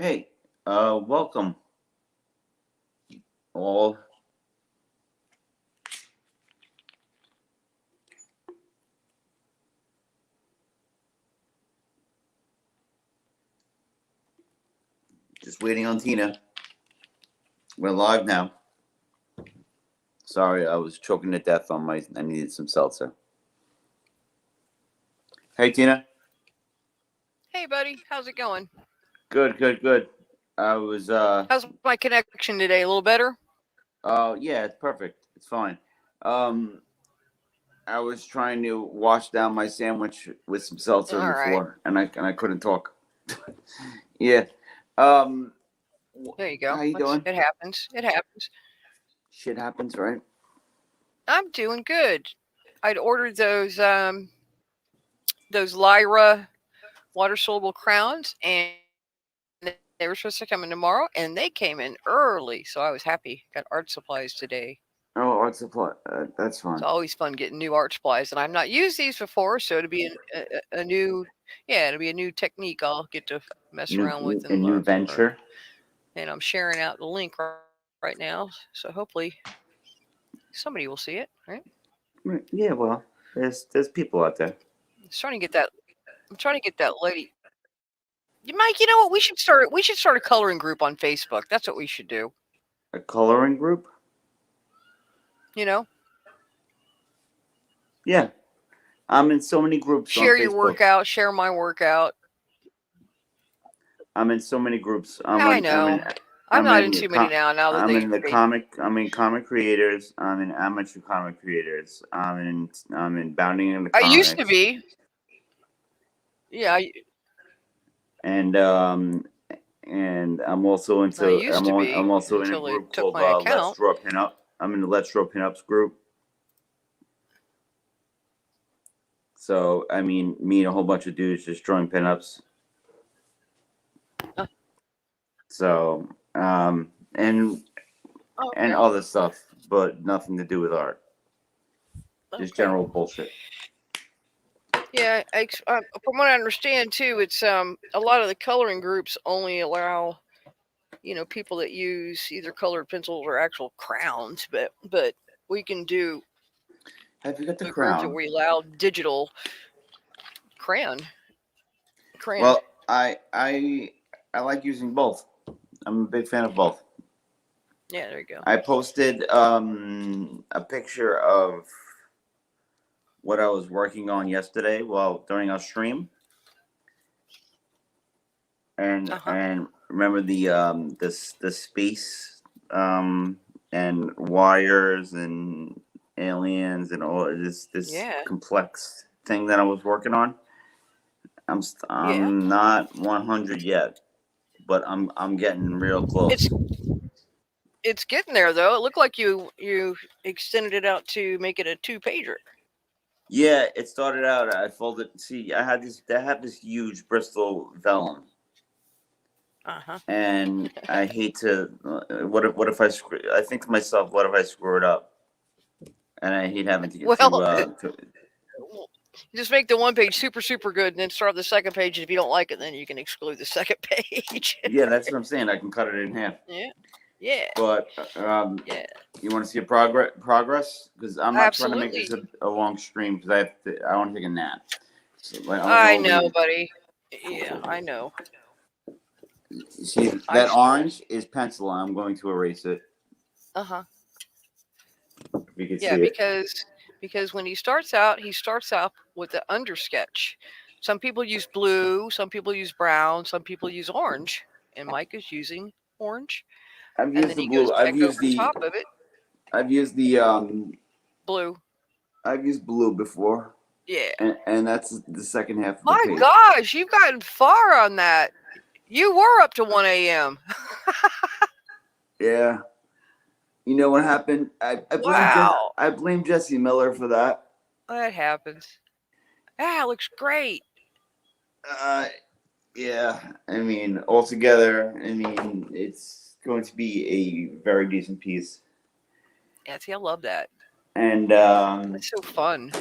Hey, welcome all. Just waiting on Tina. We're live now. Sorry, I was choking to death on my. I needed some seltzer. Hey, Tina. Hey, buddy, how's it going? Good, good, good. I was. How's my connection today? A little better? Yeah, it's perfect. It's fine. Um, I was trying to wash down my sandwich with some seltzer All on the right. floor, and I couldn't talk. Yeah. Um, There you go. how you doing? It happens. It happens. Shit happens, right? I'm doing good. I'd ordered those Lyra water soluble crowns, and they were supposed to come in tomorrow, and they came in early, so I was happy. Got art supplies today. Oh, art supply. That's It's fun. always fun getting new art supplies, and I've not used these before, so it'll be a new, yeah, it'll be a new technique I'll get to mess around with A and new learn. venture. And I'm sharing out the link right now, so hopefully somebody will see it. Right? Yeah, well, there's people out there. I'm trying to get that. I'm trying to get that lady. Mike, you know what? We should start a coloring group on Facebook. That's what we should do. A coloring group. You know, Yeah, I'm in so many groups on share your Facebook. workout, share my workout. I'm in so many groups. I know. I'm I'm not in in too many now. Now that I'm in the they comic. I'm in comic creators. I'm in amateur comic creators. I'm in bounding into I used to comics. be. Yeah, And I'm also I into used to be I'm also in a until they group took called my Let's account. Draw Pinup. I'm in the Let's Draw Pinups group. So I mean, me and a whole bunch of dudes just drawing pinups. Uh, So and okay. other stuff, but nothing to do with art. Just Okay. general bullshit. Yeah, from what I understand too, it's a lot of the coloring groups only allow people that use either colored pencils or actual crowns, but we can do Have you got the a group that crown? we allow digital crayon crayon. Well, I like using both. I'm a big fan of both. Yeah, there you go. I posted a picture of what I was working on yesterday while during our stream, Uh-huh. and remember the space um and wires and aliens and all this Yeah. complex thing that I was working on. Yeah. I'm not 100 yet, but I'm getting real It's close. it's getting there though. It looked like you extended it out to make it a two-pager. Yeah, it started out. I folded. See, I had this huge Bristol vellum, Uh-huh. and I hate to. What if I screw? I think to myself, what if I screw it up? And I hate having to get Well, to. just make the one page super super good, and then start the second page. And if you don't like it, then you can exclude the second page. Yeah, that's what I'm saying. I can cut it in half. Yeah. Yeah. But Yeah. you want to see a progress? Because I'm not trying to make this Absolutely. a long stream because I want to take a nap. So like, I'm not I gonna hold know, you. buddy. Yeah, I know. You see I that sh- orange is pencil. I'm going to erase it. uh-huh. If you can Yeah, see it. because when he starts out with the undersketch. Some people use blue, some people use brown, some people use orange, and Mike is using orange, I've and used then the he goes blue. back over top of it, I've used the blue. I've used blue before, Yeah. and that's the second half of the My page. gosh, you've gotten far on that. You were up to 1 a.m. Yeah, you know what happened? Wow. I blame Jesse Miller for that. That happens. Ah, it looks great. Uh, yeah, I mean, altogether, I mean, it's going to be a very decent piece, Yeah, see, I love that. and That's so fun.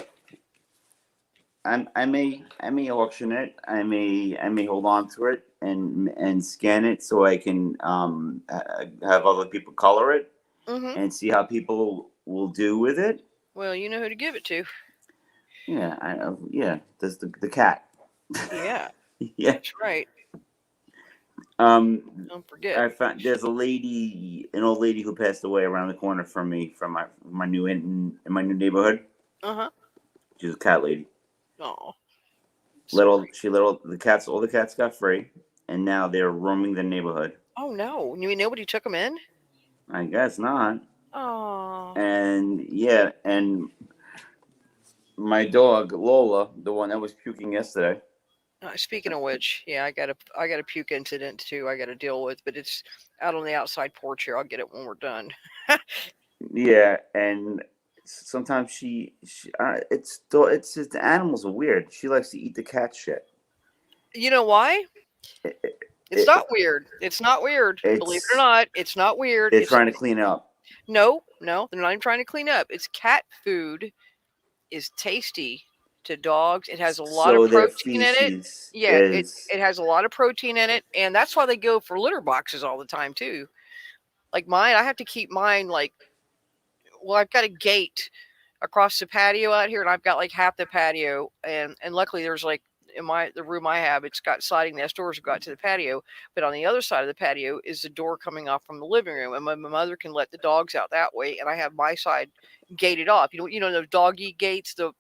I may auction it. I may hold on to it and scan it so I can have other people color it Mm-hmm. and see how people will do with it. Well, you know who to give it to. Yeah, I know. Yeah, there's the cat. Yeah, Yeah. that's right. Um, Don't forget. I found there's a lady, an old lady who passed away around the corner from me, from my new in my new neighborhood. Uh-huh. She's a cat lady. Oh, Little, sorry. she little the cats. All the cats got free, and now they're roaming the neighborhood. Oh no. You mean nobody took him in? I guess not. Oh. And yeah, and my dog Lola, the one that was puking yesterday. Speaking of which, yeah, I got a puke incident too. I got to deal with, but it's out on the outside porch here. I'll get it when we're done. Yeah, and sometimes it's just the animals are weird. She likes to eat the cat shit. You know why? It, it, It's it, not weird. It's not weird. Believe it or it's not, it's not weird. they're It's trying to clean up. no, no. They're not even trying to clean up. It's cat food is tasty to dogs. It has a lot of So their protein in it. feces Yeah, it is it has a lot of protein in it, and that's why they go for litter boxes all the time too. Like mine, I have to keep mine like well, I've got a gate across the patio out here, and I've got like half the patio, and luckily there's like in my the room I have, it's got sliding glass doors that go out to the patio, but on the other side of the patio is the door coming off from the living room, and my mother can let the dogs out that way, and I have my side gated off. You know those doggy gates, the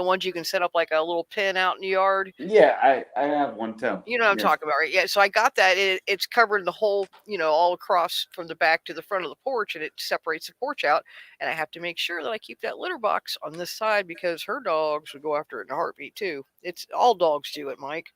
ones you can set up like a little pin out in the yard. yeah. I have one too. You know what I'm Yes. talking about, right? Yeah. So I got that. It's covering the whole, all across from the back to the front of the porch, and it separates the porch out. And I have to make sure that I keep that litter box on this side because her dogs would go after it in a heartbeat too. It's all dogs do it, Mike.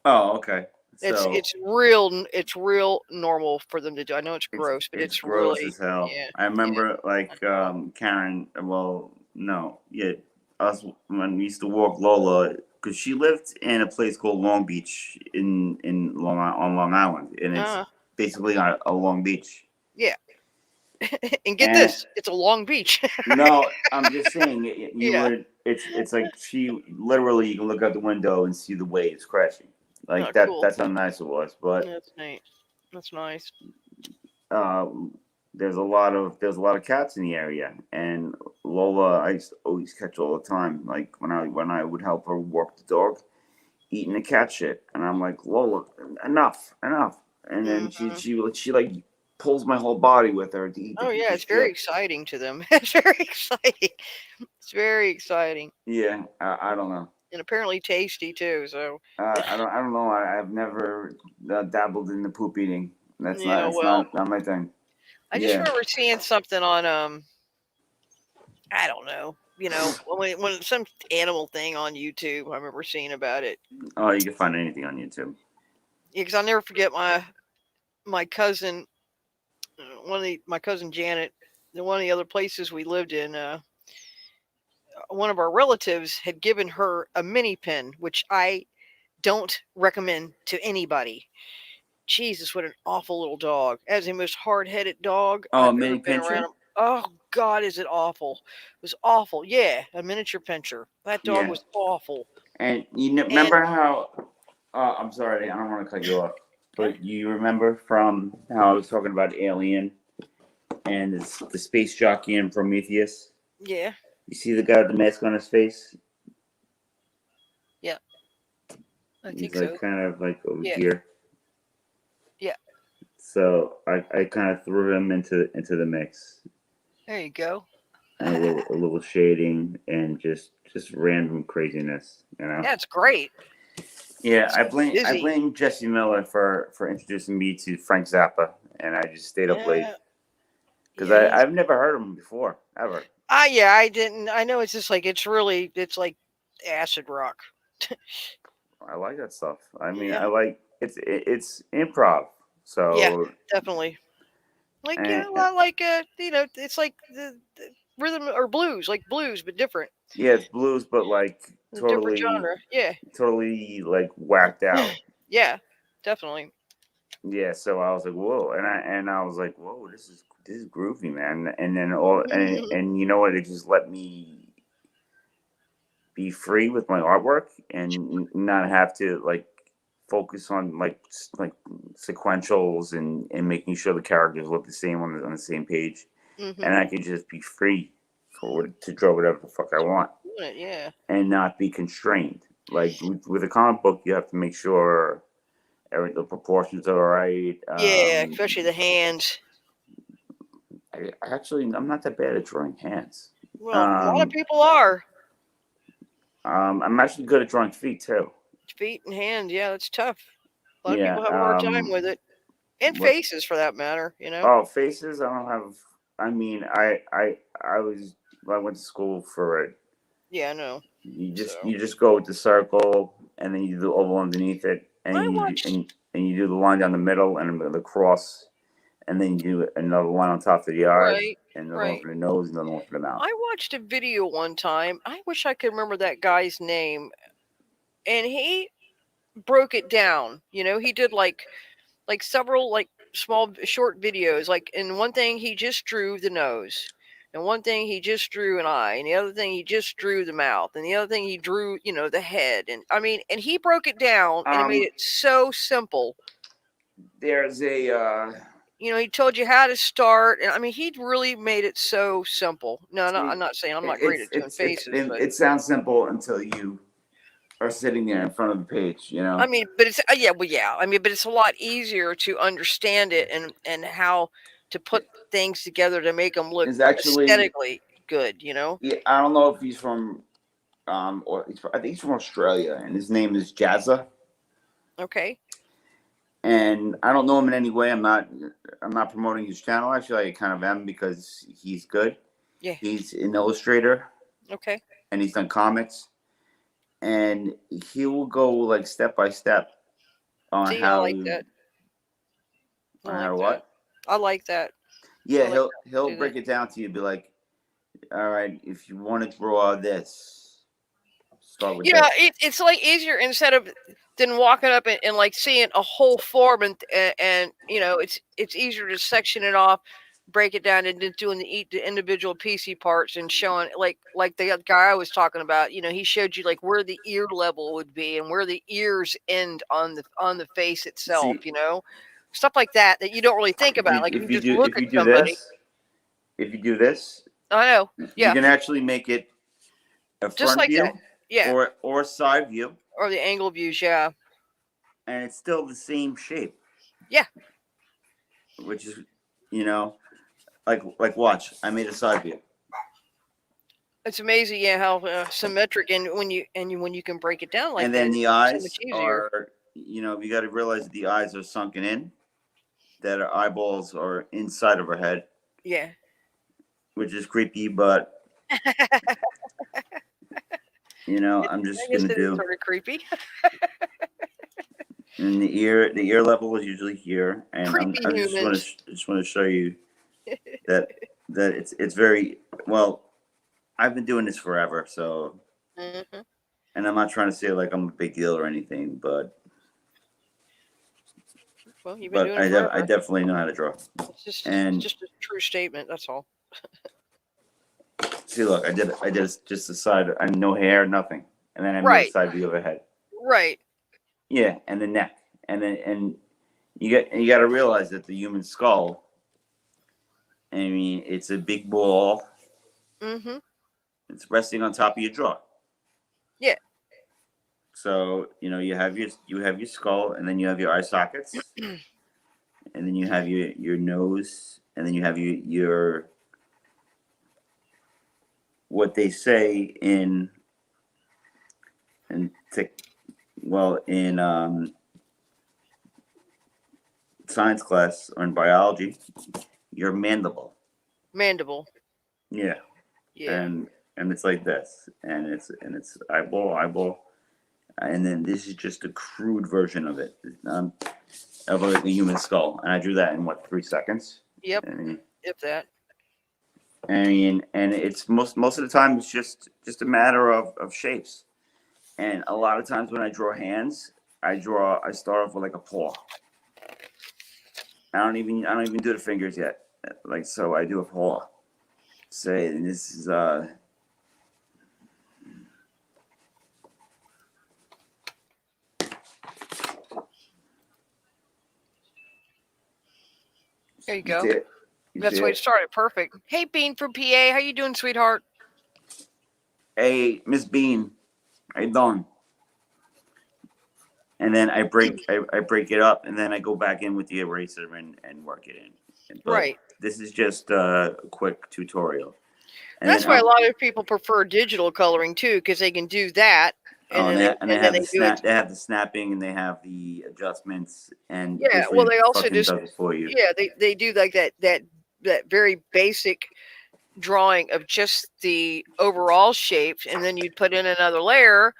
Oh, okay. It's So it's real it's real normal for them to do. I know it's it's gross, but it's it's gross really as hell. yeah I yeah. remember like Karen. Well, no, yeah, us when we used to walk Lola because she lived in a place called Long Beach in on Long Island, and it's Uh basically on a Long Beach. yeah. And get And this, it's a Long Beach. no, I'm just saying you Yeah. would. It's like she literally you can look out the window and see the waves crashing. Oh, Like that. cool. That's how nice it was. But That's neat. That's nice. um, there's a lot of cats in the area, and Lola I used to always catch all the time. Like when I would help her walk the dog, eating the cat shit, and I'm like Lola, enough. And then she Mhm. she she like pulls my whole body with her to eat Oh yeah, the it's very shit. exciting to them. It's very exciting. It's very exciting Yeah, I don't know. and apparently tasty too. So I don't know. I've never dabbled in the poop eating. That's not yeah, that's well, not my thing. I just Yeah. remember seeing something on I don't know, when some animal thing on YouTube. I remember seeing about it. Oh, you can find anything on YouTube. Yeah, because I'll never forget my cousin, my cousin Janet. One of the other places we lived in. One of our relatives had given her a mini pin, which I don't recommend to anybody. Jesus, what an awful little dog. As the most hard-headed dog Oh, I've a ever mini been around. pincher. Oh God, is it awful? It was awful. Yeah, a miniature pinscher. That dog Yeah. was awful. And And remember how? I'm sorry, I don't want to cut you off, okay, but you remember from how I was talking about Alien and the space jockey in Prometheus? yeah, You see the guy with the mask on his face? yeah, I He's think like so. kind of like over Yeah, here. yeah. So I kind of threw him into the mix. There you go. And a little shading and just random craziness, you know. That's great. Yeah, I So blame I busy. blame Jesse Miller for introducing me to Frank Zappa, and I just stayed up late Yeah, because yeah. I've never heard of him before ever. Yeah, I didn't. I know it's just like it's like acid rock. I like that stuff. I mean, Yeah, I like it's improv. yeah, So definitely. Like and, a lot like it's like the rhythm or blues, like blues but different, yeah, it's blues, but like a different totally genre. Yeah, like whacked out. yeah, definitely. Yeah, so I was like, whoa, and I was like, whoa, this is groovy, man. And then all and you know what? It just let me be free with my artwork and not have to like focus on like sequentials and making sure the characters look the same on the same page, Mm-hmm. and I can just be free to draw whatever the fuck I want Yeah. and not be constrained. Like with a comic book, you have to make sure the proportions are right. Yeah, especially the hands. I'm not that bad at drawing hands. Well, a lot of people are. I'm actually good at drawing feet too. Feet and hands, yeah, that's tough. A lot of Yeah. people have a hard time with it. And What? faces, for that matter, you know. Oh, faces. I don't have. I mean, I was. I went to school for it. Yeah, I know. You just go with the circle, and then you do the oval underneath it, and I you watched. and you do the line down the middle and the cross, and then you do another line on top of the eye, Right, and another one right. for the nose, and another one for the mouth. I watched a video one time. I wish I could remember that guy's name. And he broke it down. You know, he did like several like small short videos. Like in one thing he just drew the nose. And one thing he just drew an eye, and the other thing he just drew the mouth, and the other thing he drew, you know, the head. And I mean, and he broke it down and he made it so simple. There's a you know, he told you how to start, and I mean, he really made it so simple. No, no, I'm not saying I'm not great at doing faces, but it sounds simple until you are sitting there in front of the page, you know. I mean, but it's yeah, well, yeah. I mean, but it's a lot easier to understand it and how to put things together to make them look aesthetically good. You know. Yeah, I don't know if he's from or I think he's from Australia, and his name is Jazza. Okay. And I don't know him in any way. I'm not promoting his channel. Actually, I kind of am because he's good. Yeah. He's an illustrator. Okay. And he's done comics. And he will go like step by step on how. I like that. I like that. Yeah, he'll break it down to you. Be like, all right, if you want to draw this, start with. Yeah, it's like easier instead of than walking up and like seeing a whole form and you know it's easier to section it off, break it down, and then doing the individual PC parts and showing like the guy I was talking about. You know, he showed you like where the ear level would be and where the ears end on the face itself. You know, stuff like that you don't really think about. Like if you just look at somebody. If you do this, I know. Yeah. You can actually make it a just front like view, that. Yeah. Or a side view. Or the angle views, yeah. And it's still the same shape. Yeah. Which is, you know, like watch. I made a side view. It's amazing, yeah, how symmetric and when you can break it down like that. And then the eyes are, you know, you got to realize that the eyes are sunken in, that our eyeballs are inside of our head. Yeah. Which is creepy, but you know, I'm just gonna do. Sort of creepy. And the ear level is usually here, and I just want to show you that it's very well. I've been doing this forever, so, and I'm not trying to say like I'm a big deal or anything, but well, you've been doing it forever. I definitely know how to draw. It's just a true statement. That's all. See, look, I did just the side. I no hair, nothing, and then I made a side view of a head. Right. Yeah, and the neck, and you got to realize that the human skull. I mean, it's a big ball. Mm-hmm. It's resting on top of your jaw. Yeah. So you know you have your skull, and then you have your eye sockets, and then you have your nose, and then you have your what they say in science class or in biology, your mandible. Mandible. Yeah. Yeah. And it's like this, and it's eyeball, and then this is just a crude version of it, of like a human skull, and I drew that in 3 seconds. Yep. If that. I mean, and it's most of the time it's just a matter of shapes, and a lot of times when I draw hands, I start off with like a paw. I don't even do the fingers yet. Like, so I do a paw. Say, and this is There you You go. see it? You That's see the way it? it started. Perfect. Hey, Bean from PA. How you doing, sweetheart? Hey, Miss Bean, how you doing? And then I break it up, and then I go back in with the eraser and work it in. But Right. this is just a quick tutorial. And That's then why a lot of people prefer digital coloring too, because they can do that, and then they they have the do it. snap. They have the snapping, and they have the adjustments, and Yeah. this Well, really they also fucking just does it for you. yeah they do like that very basic drawing of just the overall shapes, and then you'd put in another layer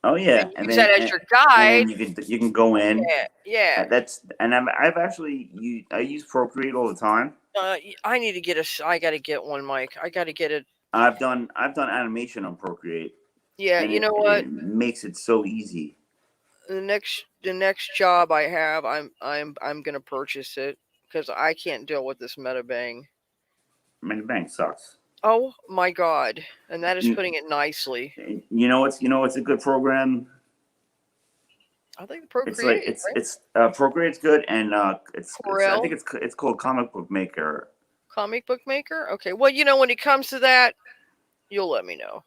Oh yeah, and use that as your and guide. then you can go in. Yeah. I've actually I use Procreate all the time. I need to get I got to get one, Mike. I got to get it. I've done animation on Procreate, Yeah. and You know what? it makes it so easy. The next job I have, I'm gonna purchase it because I can't deal with this Metabang. I mean, the bank sucks. Oh my god! And that is You, putting it nicely. you know what's a good program? I think the It's like Procreate, right? it's Procreate's good, and I Corel, think it's called Comic Book Maker comic book maker. Okay, well, when it comes to that, you'll let me know.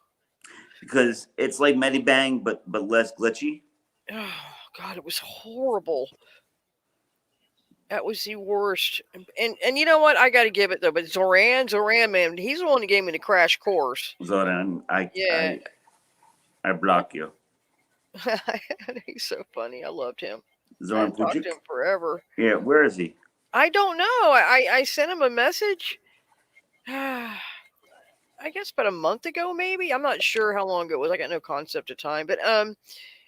because it's like Medibang but less glitchy. Oh god, it was horrible. That was the worst. And you know what? I got to give it though. But Zoran, man, he's the one that gave me the crash course. Zoran, Yeah. I block you. He's so funny. I loved him. Zoran I talked to Pujic? him forever. Yeah, where is he? I don't know. I sent him a message. I guess about a month ago, maybe. I'm not sure how long ago it was. I got no concept of time. But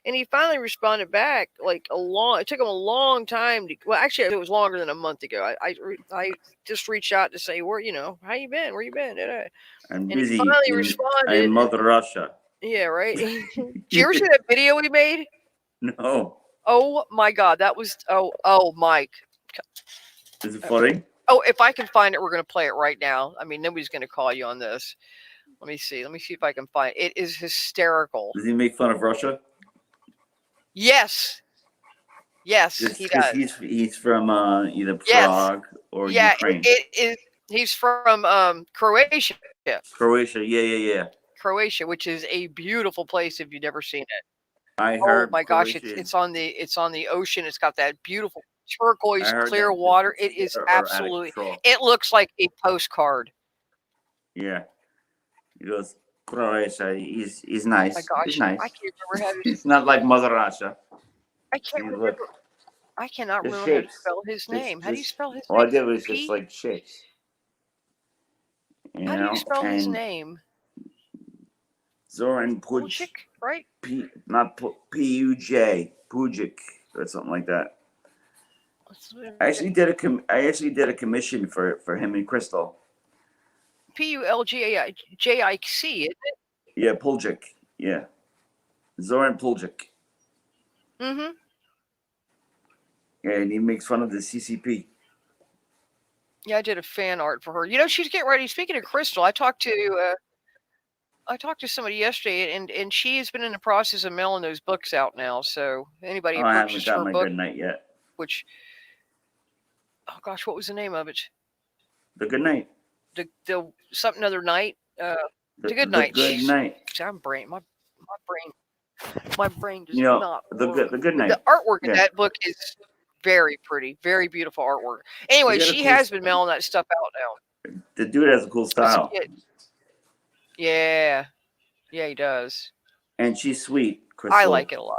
and he finally responded back like it took him a long time to. Well, actually, it was longer than a month ago. I just reached out to say, how you been? Where you been? I'm And busy. he finally responded. I'm Mother Russia. Yeah, right. Did you ever see that video we made? No. Oh my God, that was Mike. Is it funny? Oh, if I can find it, we're gonna play it right now. I mean, nobody's gonna call you on this. Let me see. Let me see if I can find it. It is hysterical. Does he make fun of Russia? Yes. Yes, he does. He's from either Prague or Ukraine. It is. He's from Croatia. Croatia, yeah. Croatia, which is a beautiful place if you've never seen it. I heard. Oh my gosh, it's on the ocean. It's got that beautiful turquoise clear water. It is absolutely. It looks like a postcard. Yeah, he goes Croatia. He's nice. Oh my gosh, he's nice. I can't remember how to. It's not like Mother Russia. I can't remember. I cannot remember how to spell his name. How do you spell his name? All I did was just like shapes. How do you spell his name? Zoran Pujic, right? Not Puj, Pujic or something like that. I actually did a commission for him and Crystal. Puljic, isn't it? Yeah, Pujic. Yeah, Zoran Pujic. Mm-hmm. Yeah, and he makes fun of the CCP. Yeah, I did a fan art for her. She's getting ready. Speaking of Crystal, I talked to somebody yesterday, and she's been in the process of mailing those books out now. So anybody who purchased her book, I haven't got my Good Night yet. Which, oh gosh, what was the name of it? The Good Night. The something other night. The Good Night. The Good Night. My brain does not. The Good Night. The artwork in that book is very pretty, very beautiful artwork. Anyway, she has been mailing that stuff out now. The dude has a cool style. Yeah, he does. And she's sweet, Crystal. I like it a lot.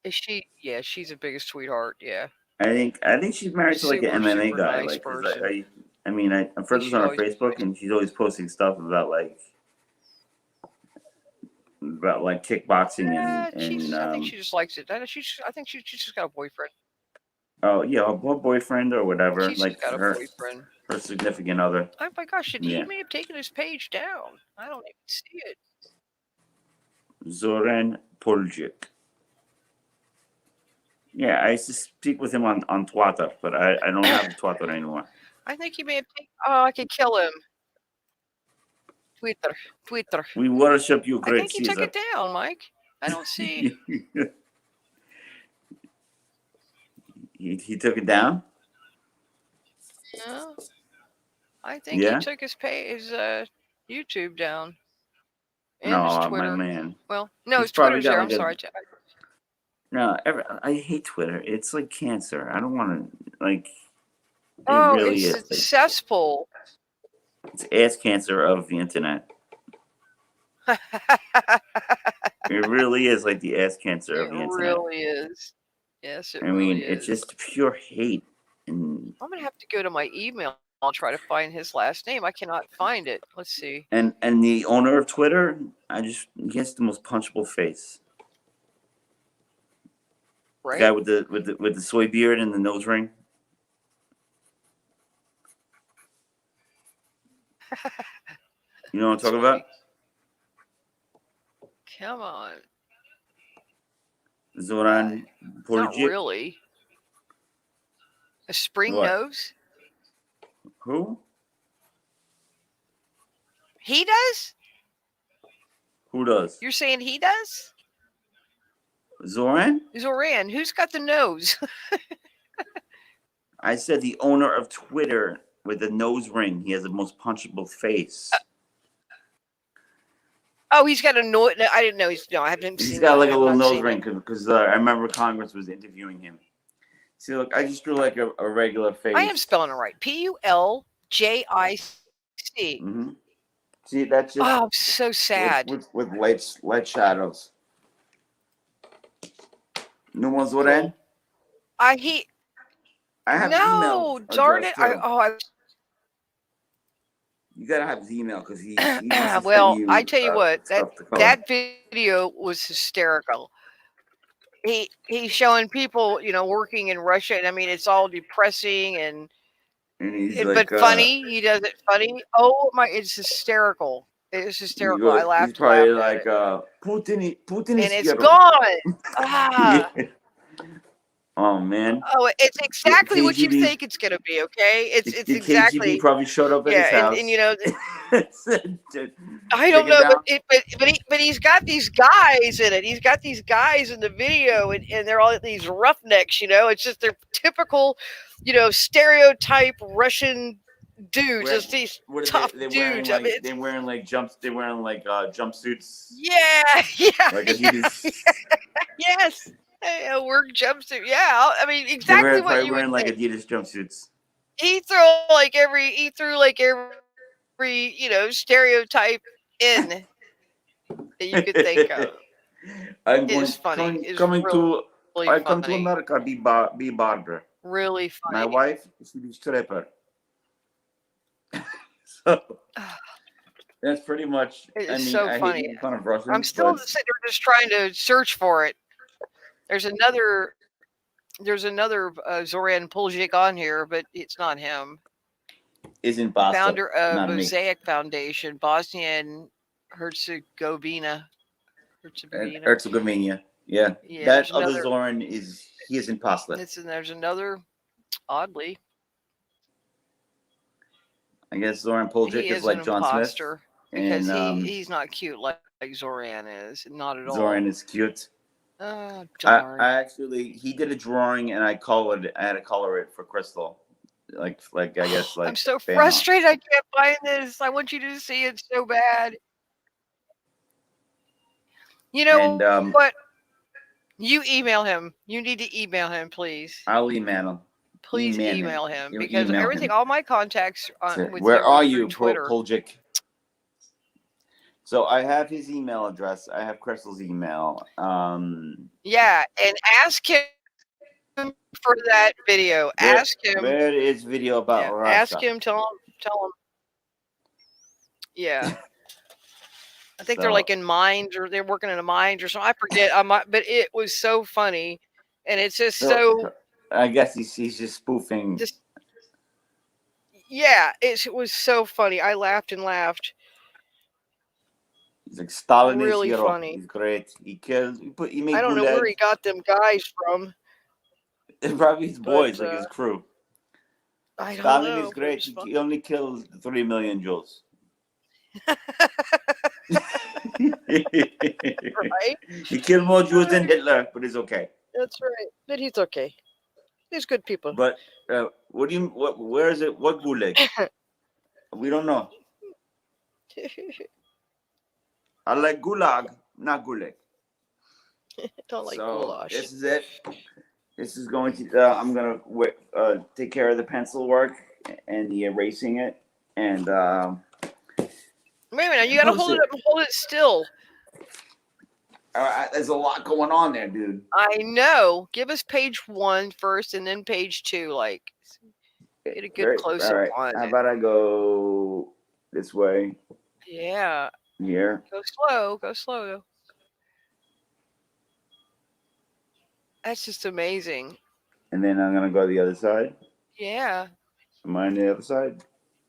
Is she? Yeah, she's the biggest sweetheart. Yeah. I think she's married to like an MMA guy. Nice like, I'm friends with her on Facebook, and she's always posting stuff about kickboxing and. I think she just likes it. I think she's just got a boyfriend. Oh yeah, her boyfriend or whatever. She's got a boyfriend. Her significant other. Oh my gosh! He may have taken his page down. I don't even see it. Zoran Pujic. Yeah, I used to speak with him on Twitter, but I don't have Twitter anymore. I think he may have taken. Oh, I could kill him. Twitter. We worship you, great I think he took it down, Mike. I don't see. He took it down? Oh, I think he Yeah. took his YouTube down and No, his my Twitter. man. Well, no, He's his probably Twitter's got there. like I'm sorry. no. I hate Twitter. It's like cancer. I don't want to like. It Oh, really it's is. a cesspool. It's ass cancer of the internet. It really is like the ass cancer of It the internet. really is. Yes, it I really mean, is. it's just pure hate. And I'm gonna have to go to my email. I'll try to find his last name. I cannot find it. Let's see. and the owner of Twitter, he has the most punchable face. Right? The guy with the soy beard and the nose ring. You know what I'm talking about? Come on. Zoran Not Polijic. really. A spring What? nose? Who? He does? Who does? You're saying he does? Zoran? Zoran. Who's got the nose? I said the owner of Twitter with the nose ring. He has the most punchable face. Oh, he's got a nose. I didn't know I haven't seen. He's got like a I have little not nose seen ring it. because I remember Congress was interviewing him. See, look, I just drew like a regular face. I am spelling it right. Puljic. Mm-hmm. See, that's just Oh, I'm so sad. with light shadows. No one's Zoran? I have his no, email darn address, it. too. You gotta have his email because he wants to well, send you, I tell you what, stuff to color. that video was hysterical. He's showing people, working in Russia, and I mean, it's all depressing and he's but funny. He does it funny. Oh my, it's hysterical. It's hysterical. I laughed. He's probably laughed like Putin and is it's here. gone. Ah. Yeah. Oh man. Oh, it's exactly what you KGB think it's gonna be. Okay, it's the exactly. KGB probably showed up at his house. And I don't know, but he's got these guys in it. He's got these guys in the video, and they're all these roughnecks. It's just their typical, stereotype Russian dudes. Just these tough dudes. They're wearing like jumpsuits. Yeah, yeah. Like Adidas. Yes. A work jumpsuit. Yeah, I mean exactly what you wearing would like think. Adidas jumpsuits. He threw like every stereotype in that you could think of. It's funny. Coming to America, be barber. Really funny. My wife, she be stripper. So that's pretty much. It's so funny. Hate kind of Russian, I'm still sitting there just trying to search for it. There's another Zoran Polijic on here, but it's not him. Isn't Boston? Founder of Mosaic Foundation, Bosnia and Herzegovina. Yeah. That other Zoran is in Pasta. And there's another, oddly. I guess Zoran Polijic is like John Smith. Because he's not cute like Zoran is. Not at all. Zoran is cute. Oh, darn. I actually, he did a drawing and I had to color it for Crystal. Like I guess I'm so frustrated. I can't find this. I want you to see it so bad. You know what? You email him. You need to email him, please. I'll email him. Please email him because everything, all my contacts with where are you, Twitter. Polijic? So I have his email address. I have Crystal's email. Yeah, and ask him for that video. Ask him. Where is video about Russia? Ask him. Tell him. Yeah. I think they're like in mines, or they're working in a mines or something. I forget. But it was so funny, and it's just so. I guess he's just spoofing. It was so funny. I laughed and laughed. He's like Stalin really is hero. Funny. He's great. He kills. He made. I don't know where he got them guys from. Probably his boys, like his crew. I don't Stalin know. Is great. He only kills 3 million Jews. Right? He killed more Jews than Hitler, but it's okay. That's right. But he's okay. There's good people. But what do you? What? Where is it? What gulag? We don't know. I like gulag, not gulag. Don't like So goulash. this is it. This is going to. I'm gonna take care of the pencil work and the erasing it, and Wait a minute, you gotta hold it up and hold it still. there's a lot going on there, dude. I know. Give us page 1 first, and then page 2. Like, get a good close up on How it. about I go this way? Yeah. Here. Go slow. Go slow. That's just amazing. And then I'm gonna go to the other side. Yeah. Am I on the other side,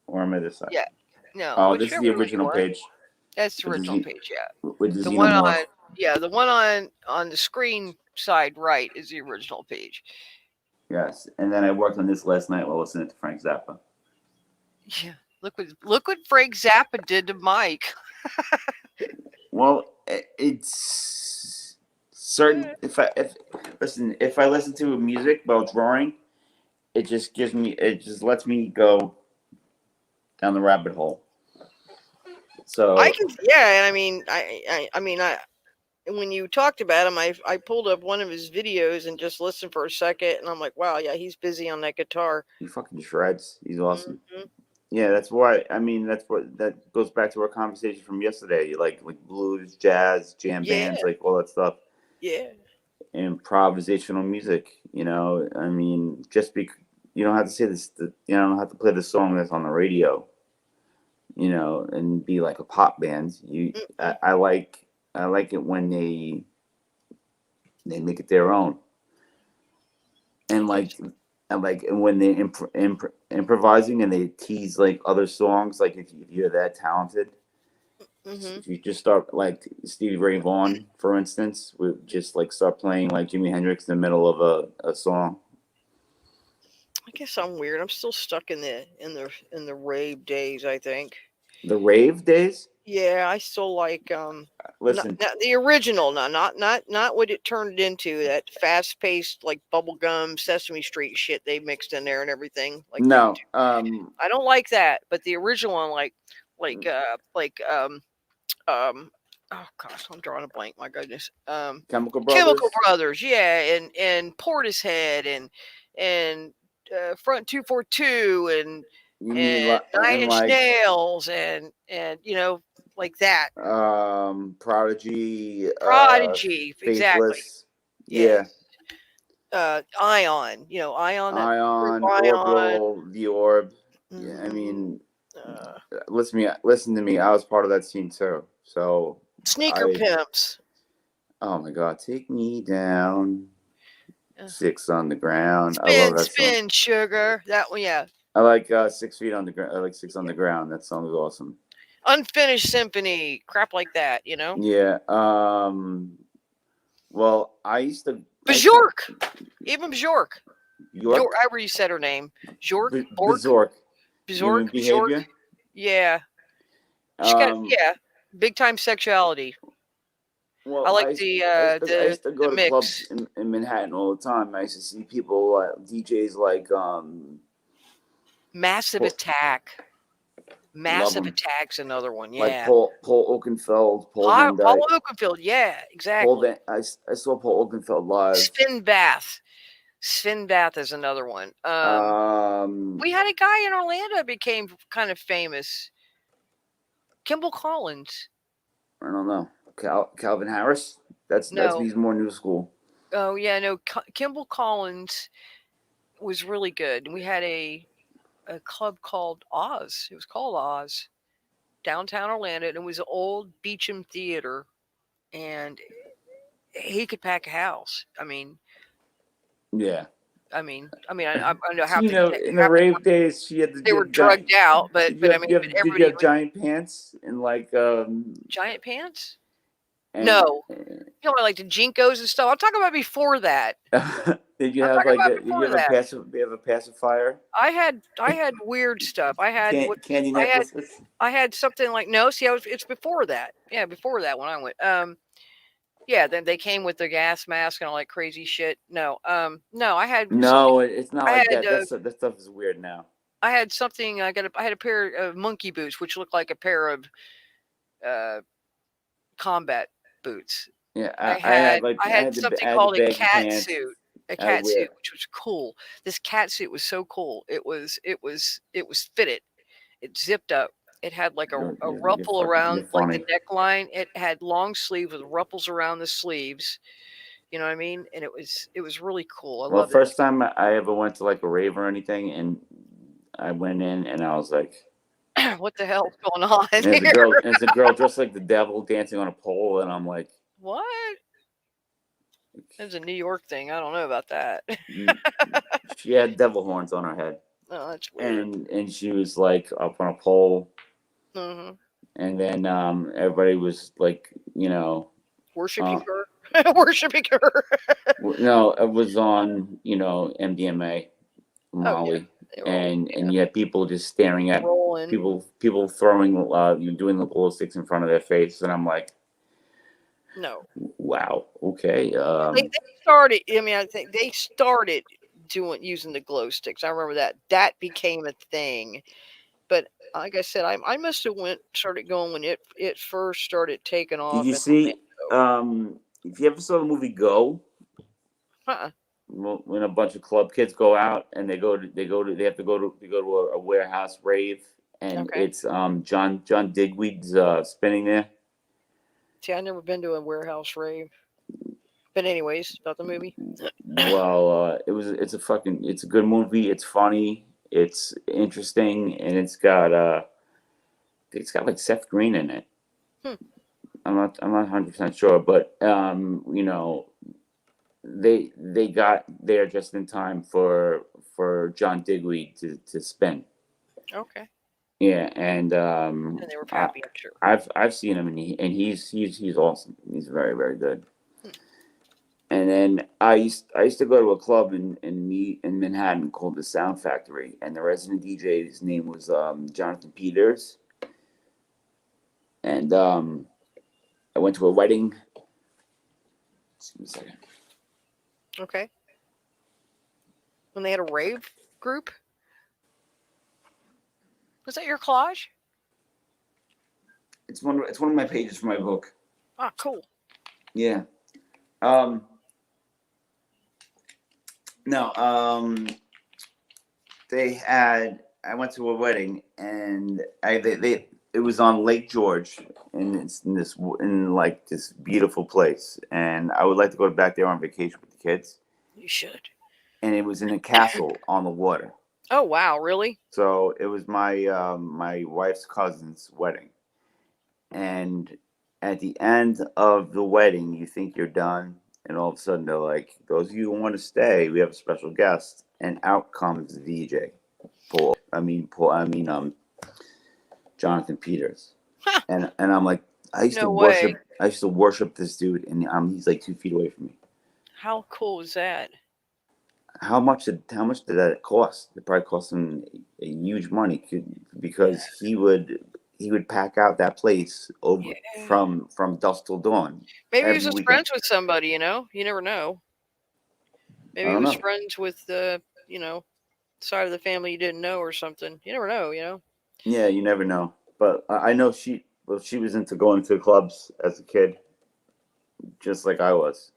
or am I this side? Yeah. No. Oh, this is the original page. That's the With the original Z- page. Yeah. With the The one xenomorph. on the one on the screen side right is the original page. Yes, and then I worked on this last night while listening to Frank Zappa. Yeah. Look what Frank Zappa did to Mike. Well, it's certain. If I listen to music while drawing, it just lets me go down the rabbit hole. So I can, yeah, and I mean, when you talked about him, I pulled up one of his videos and just listened for a second, and I'm like, wow, yeah, he's busy on that guitar. he fucking shreds. He's awesome. Mhm. Yeah, that's why. I mean, that goes back to our conversation from yesterday. Like blues, jazz, jam bands, like all that stuff. Yeah. Improvisational music. You know, I mean, just because you don't have to say this, you don't have to play the song that's on the radio. You know, and be like a pop band. I like it when they make it their own, and when they improvising and they tease like other songs. Like if you're that talented, if you just start like Stevie Ray Vaughan, for instance, would just like start playing like Jimi Hendrix in the middle of a song. I guess I'm weird. I'm still stuck in the rave days, I think. The rave days. Yeah, I still like Listen, not the original, not what it turned into, that fast paced like bubblegum Sesame Street shit they mixed in there and everything. Like no, I don't like that, but the original one, oh gosh, I'm drawing a blank. My goodness. Chemical Brothers. Chemical Brothers, yeah, and Portishead and Front 242 and You mean Nine Inch Nails and you know, like that. Prodigy. Prodigy, exactly. Faithless. Yeah. Ion, you know, Ion, Orbital, the Orb. Yeah, I mean, listen to me. I was part of that scene too. So Sneaker Pimps. Oh my God, take me down. 6 on the ground. I love that Spin, song. Sugar. That one, yeah. I like 6 feet on the ground. I like 6 on the ground. That song is awesome. Unfinished Symphony, crap like that, you know. Yeah. Well, I used to. Bjork, even Bjork. York. However you said her name. Bjork. Bjork. Yeah. Yeah. Big time sexuality. Well, I like I used to go to mix. clubs in Manhattan all the time. I used to see people, DJs like Massive Attack. Massive Attack's another one, yeah. Like Paul Oakenfold, Paul Oakenfold, yeah, exactly. I saw Paul Oakenfold live. Sven Bath is another one. We had a guy in Orlando that became kind of famous. Kimball Collins. I don't know. Calvin Harris. He's more new school. Oh yeah, no. Kimball Collins was really good. We had a club called Oz. It was called Oz, downtown Orlando, and it was an old Beecham Theater, and he could pack a house. I mean, yeah. I know how. In the rave days, they were drugged out, but everybody. Did you have giant pants and like giant pants? No, you know, like the Jinkos and stuff. I'm talking about before that. Did you have a pacifier? I had weird stuff. I had candy necklaces. I had something like no. See, it's before that. Yeah, before that when I went. Yeah, then they came with the gas mask and all that crazy shit. No, no, No, it's not I like had that. That stuff is weird now. I had something. I had a pair of monkey boots, which looked like a pair of uh, combat boots. Yeah, I I had had like I had I something had the called baggy pants. a I would cat wear. suit, which was cool. This cat suit was so cool. It was fitted. It zipped up. It had like a ruffle You're around like the funny. neckline. It had long sleeves with ruffles around the sleeves. You know what I mean? And it was really cool. I Well, loved it. first time I ever went to like a rave or anything, and I went in and I was like, What the hell's going on and there's a here? girl, there's a girl dressed like the devil dancing on a pole, and I'm like, What? It's a New York thing. I don't know about that. mm, she had devil horns on her head, Oh, that's weird. and she was like up on a pole, Hmm. and then everybody was like, Worshipping uh, her. Worshipping her. no, it was on MDMA, Oh yeah, Molly, they were all and you had people just staring at rolling. people throwing you doing the glow sticks in front of their face, and I'm like, No, wow, okay, they started. I mean, I think they started doing using the glow sticks. I remember that became a thing. But like I said, I must have started going when it first started taking did off you in see Orlando. if you ever saw the movie Go? Huh. When a bunch of club kids go out and they have to go to a warehouse rave, and Okay. it's John Digweed's spinning there. See, I never been to a warehouse rave. But anyways, about the movie. Well, it's a good movie. It's funny. It's interesting, and it's got like Seth Green in it. Hmm. I'm not 100% sure, but they got there just in time for John Digweed to spin. Okay. Yeah, and And they were happy, I'm sure. I've seen him, and he's awesome. He's very very good. And then I used to go to a club in Manhattan called the Sound Factory, and the resident DJ, his name was Jonathan Peters, and I went to a wedding. Just give me a second. Okay. When they had a rave group? Was that your collage? It's one of my pages for my book. Ah, cool. Yeah. No. I went to a wedding, and it was on Lake George, and it's in like this beautiful place, and I would like to go back there on vacation with the kids. You should. And it was in a castle on the water. Oh wow, really? So it was my wife's cousin's wedding, and at the end of the wedding, you think you're done, and all of a sudden they're like, "Those of you who want to stay, we have a special guest," and out comes the DJ, Jonathan Peters, Huh, and I'm like, no way. I used to worship this dude, and he's like 2 feet away from me. How cool was that? How much did that cost? It probably cost him a huge money because he would pack out that place over Yeah. from dusk till dawn Maybe he was every just weekend. friends with somebody, you know? You never know. I Maybe he don't was know. friends with the, side of the family you didn't know or something. You never know, you know? Yeah, you never know. But I know she was into going to clubs as a kid, just like I was.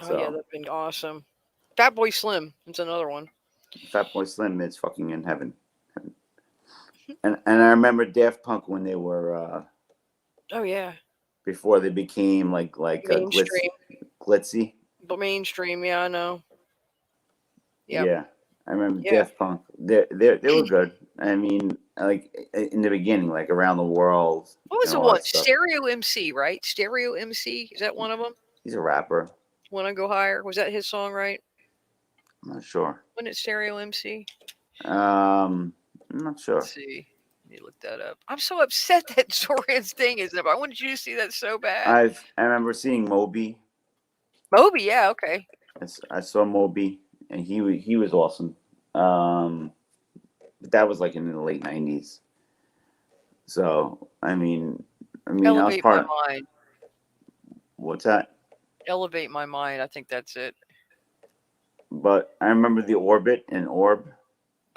Oh yeah, So that'd been awesome. Fat Boy Slim. It's another one. Fat Boy Slim is fucking in heaven. And I remember Daft Punk when they were Oh yeah. before they became like Mainstream. glitzy. But mainstream, yeah, I know. Yep. Yeah, I remember Yeah. Daft Punk. They were good. I mean, like in the beginning, like Around the World What was and the all one? that stuff. Stereo MC, right? Stereo MC. Is that one of them? He's a rapper. Wanna Go Higher? Was that his song, right? I'm not sure. Wasn't it Stereo MC? I'm not sure. Let's see. Let me look that up. I'm so upset that Zorian's thing isn't up. I wanted you to see that so bad. I remember seeing Moby. Moby, yeah, okay. I saw Moby, and he was awesome. But that was like in the late '90s. So I mean, I was Elevate part My of Mind. what's that? Elevate my mind. I think that's it. But I remember the Orbit and Orb.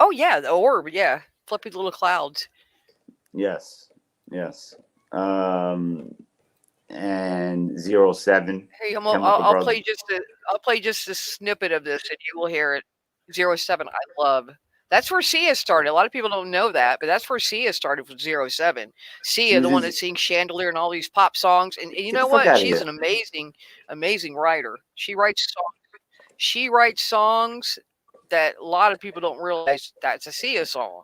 Oh yeah, the orb. Yeah, fluffy little clouds. Yes, yes. Um, and 07 Hey, Chemical I'll Brothers. play just a I'll play just a snippet of this, and you will hear it. 07. I love. That's where Sia started. A lot of people don't know that, but that's where Sia started with 07. She Sia, was the one in. that sings Chandelier and all these pop songs, and you Get know the fuck what? out of She's here. an amazing writer. She writes songs. She writes songs that a lot of people don't realize that's a Sia song.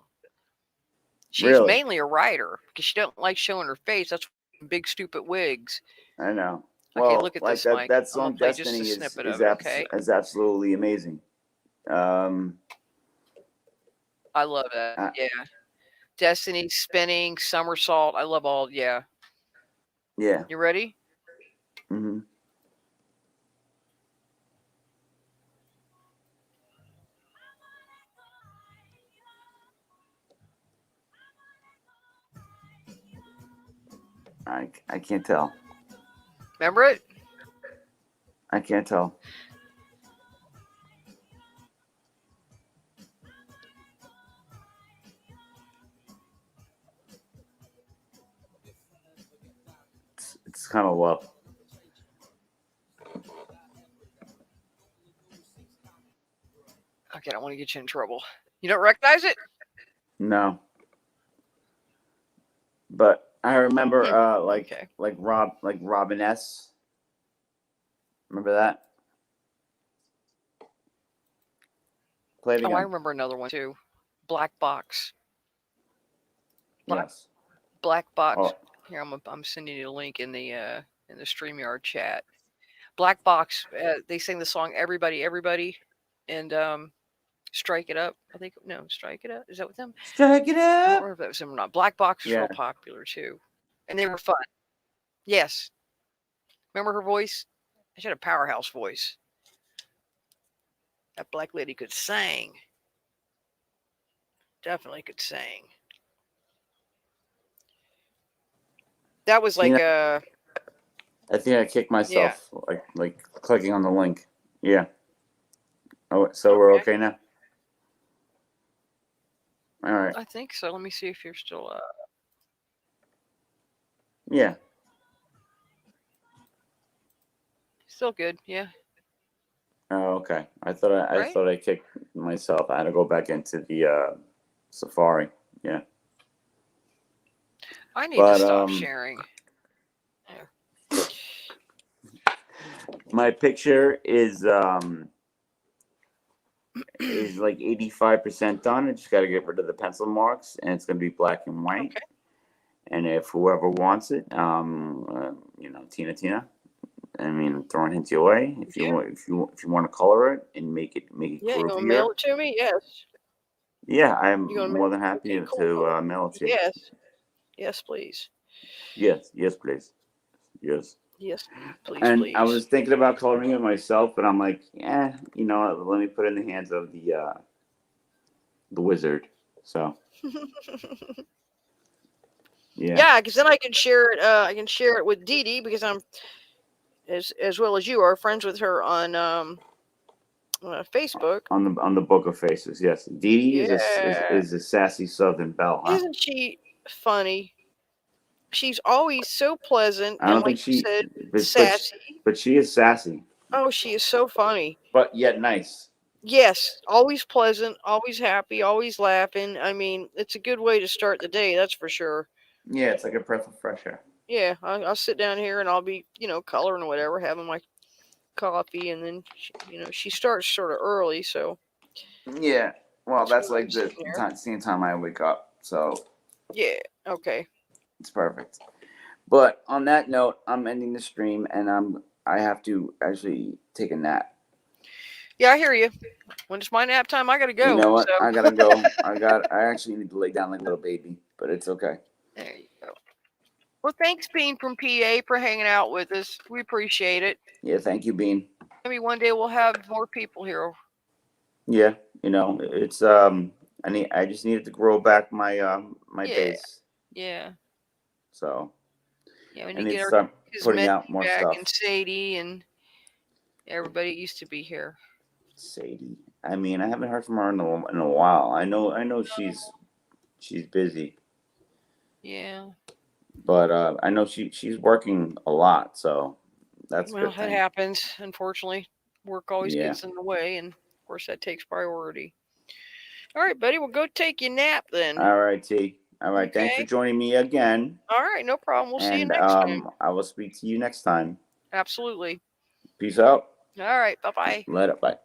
She's Really? mainly a writer because she don't like showing her face. That's big stupid wigs. I know. Okay, Well, look at like this, that Mike. that I'm gonna song play just a Destiny snippet of it. Okay, is absolutely amazing. I love that. I, Yeah, Destiny, spinning, somersault. I love all. Yeah, yeah. you ready? Hmm. I can't tell. Remember it? I can't tell. It's kind of low. Okay, I don't want to get you in trouble. You don't recognize it? No. But I remember Okay. like Robin S. Remember that? Play it Oh, I again. remember another one too. Black Box. Yes. Black Box. Oh, Here, I'm sending you a link in the StreamYard chat. Black Box. They sing the song "Everybody, Everybody," and "Strike It Up." I think no, "Strike It Up." Is that with them? strike it I don't up. remember if that was them or not. Black Box was Yeah. real popular too, and they were fun. Yes, remember her voice? She had a powerhouse voice. That black lady could sing. Definitely could sing. That was You like know, I think I kicked yeah. myself like clicking on the link. Yeah. Oh, so we're okay now. All right. I think so. Let me see if you're still. Yeah. Still good. Yeah. Oh, okay. I Right? thought I kicked myself. I had to go back into the Safari. Yeah. I need to But stop sharing. my picture is like 85% done. I just got to get rid of the pencil marks, and it's gonna be black and white. Okay. And if whoever wants it, Tina, I mean, I'm throwing hints your way. If you Yeah. want, if you want to color it and make it Yeah. You gonna mail groovier, it to me? Yes. yeah, You gonna I'm mail more than it? happy Okay. to Cool. mail it to you. Yes. Yes, please. Yes, yes, please, yes. Yes, please, And I please. was thinking about coloring it myself, but I'm like, yeah, you know, what, let me put it in the hands of the wizard. So yeah, Yeah, because then I can share it. I can share it with Dee Dee because I'm as well as you are friends with her on Facebook. on the Book of Faces. Yes, Dee Dee Yeah. is a sassy Southern belle, huh? Isn't she funny? She's always so pleasant I and, don't like think you she, said, but sassy. but she is sassy, Oh, she is so funny. but yet nice. Yes, always pleasant, always happy, always laughing. I mean, it's a good way to start the day, that's for sure. Yeah, it's like a breath of fresh air. Yeah, I'll sit down here and I'll be, coloring or whatever, having my coffee, and then, she starts sort of early, so Yeah, well, that's that's where I'm like the sitting there. same time I wake up, so Yeah, okay. it's perfect. But on that note, I'm ending the stream, and I have to actually take a nap. Yeah, I hear you. When it's my nap time, I gotta go. You know what? So I gotta go. I actually need to lay down like a little baby, but it's okay. there you go. Well, thanks, Bean from PA, for hanging out with us. We appreciate it. Yeah, thank you, Bean. Maybe one day we'll have more people here. Yeah, it's I just needed to grow back my Yeah, base, yeah, so yeah. We I need to need get to our start his putting Messy out more back stuff. and Sadie and Everybody used to be here. Sadie. I mean, I haven't heard from her in a while. I know she's busy, Yeah. but I know she's working a lot, so that's a Well, good it thing. happens. Unfortunately, work always Yeah. gets in the way, and of course that takes priority. All right, buddy. Well, go take your nap then. All right, T. All right. Thanks for Okay. joining me again, All right, no problem. We'll see you and next time. I will speak to you next time. Absolutely. Peace out. All right. Bye bye. Let it. Bye.